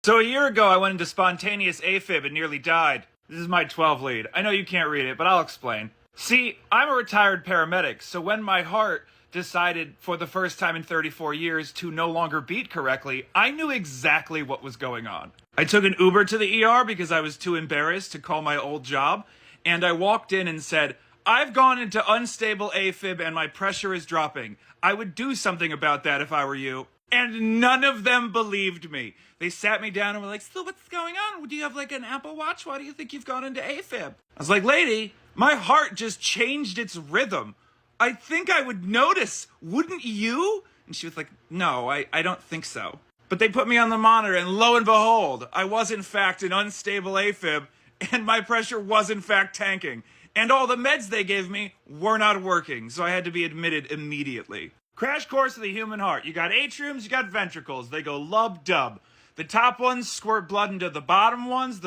So a year ago, I went into spontaneous AFib and nearly died. This is my 12 lead. I know you can't read it, but I'll explain. See, I'm a retired paramedic, so when my heart decided for the first time in 34 years to no longer beat correctly, I knew exactly what was going on. I took an Uber to the ER because I was too embarrassed to call my old job, and I walked in and said, "I've gone into unstable AFib and my pressure is dropping. I would do something about that if I were you." And none of them believed me. They sat me down and were like, "So what's going on? Do you have like an Apple Watch? Why do you think you've gone into AFib?" I was like, "Lady, my heart just changed its rhythm. I think I would notice, wouldn't you?" And she was like, "No, I don't think so." But they put me on the monitor and lo and behold, I was in fact in unstable AFib and my pressure was in fact tanking. And all the meds they gave me were not working, so I had to be admitted immediately. Crash course of the human heart. You got atriums, you got ventricles. They go lub-dub. The top ones squirt blood into the bottom ones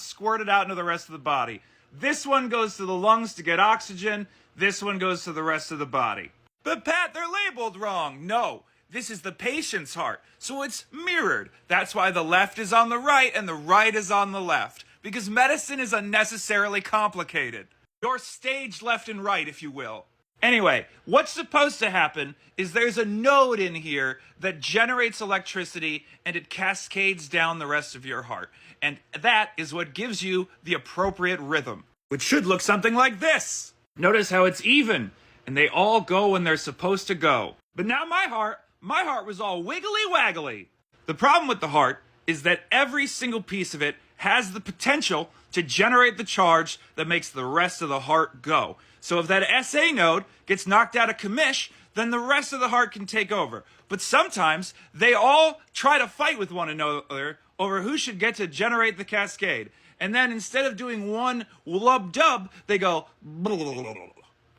squirt it out into the rest of the body. This one goes to the lungs to get oxygen. This one goes to the rest of the body. But Pat, they're labeled wrong. No, this is the patient's heart, so it's mirrored. That's why the left is on the right and the right is on the left, because medicine is unnecessarily complicated. You're staged left and right, if you will. Anyway, what's supposed to happen is there's a node in here that generates electricity and it cascades down the rest of your heart. And that is what gives you the appropriate rhythm, which should look something like this. Notice how it's even, and they all go when they're supposed to go. But now my heart was all wiggly waggly. The problem with the heart is that every single piece of it has the potential to generate the charge that makes the rest of the heart go. So if that SA node gets knocked out of commish, then the rest of the heart can take over. But sometimes they all try to fight with one another over who should get to generate the cascade. And then instead of doing one lub-dub, they go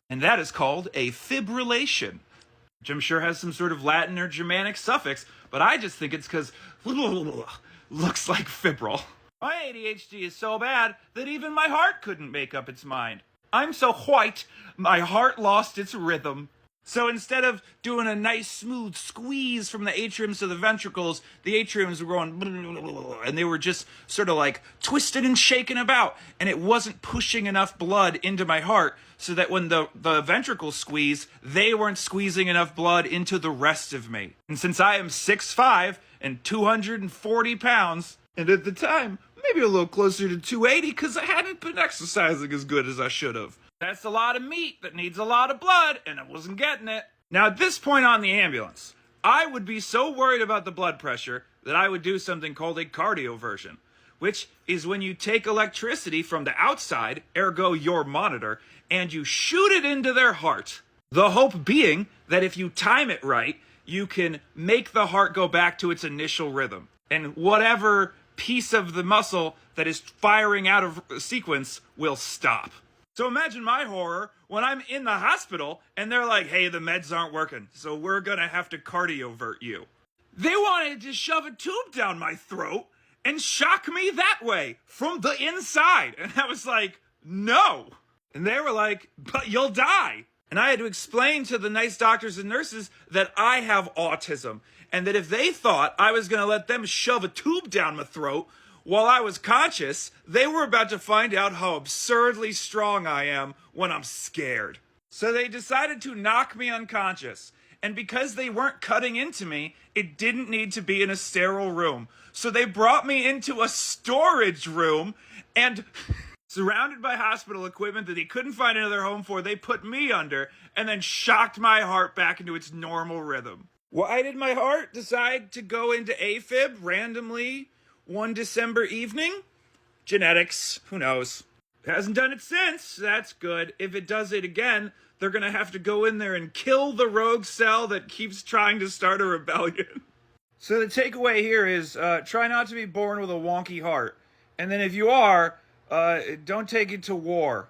and that is called a fibrillation, which I'm sure has some sort of Latin or Germanic suffix, but I just think it's because looks like fibrile. My ADHD is so bad that even my heart couldn't make up its mind. I'm so white, my heart lost its rhythm. So instead of doing a nice smooth squeeze from the atriums to the ventricles, the atriums were going and they were just sort of like twisted and shaken about, and it wasn't pushing enough blood into my heart so that when the ventricles squeeze, they weren't squeezing enough blood into the rest of me. And since I am 6'5" and 240 pounds, and at the time, maybe a little closer to 280 because I hadn't been exercising as good as I should have. That's a lot of meat that needs a lot of blood, and I wasn't getting it. Now, at this point on the ambulance, I would be so worried about the blood pressure that I would do something called a cardioversion, which is when you take electricity from the outside, ergo your monitor, and you shoot it into their heart. The hope being that if you time it right, you can make the heart go back to its initial rhythm. And whatever piece of the muscle that is firing out of sequence will stop. So imagine my horror when I'm in the hospital and they're like, "Hey, the meds aren't working, so we're gonna have to cardiovert you." They wanted to shove a tube down my throat and shock me that way from the inside. And I was like, "No." And they were like, "But you'll die." And I had to explain to the nice doctors and nurses that I have autism, and that if they thought I was going to let them shove a tube down my throat while I was conscious, they were about to find out how absurdly strong I am when I'm scared. So they decided to knock me unconscious. And because they weren't cutting into me, it didn't need to be in a sterile room. So they brought me into a storage room, and surrounded by hospital equipment that they couldn't find another home for, they put me under and then shocked my heart back into its normal rhythm. Why did my heart decide to go into AFib randomly one December evening? Genetics, who knows? It hasn't done it since, that's good. If it does it again, they're gonna have to go in there and kill the rogue cell that keeps trying to start a rebellion. So the takeaway here is try not to be born with a wonky heart. And then if you are, don't take it to war.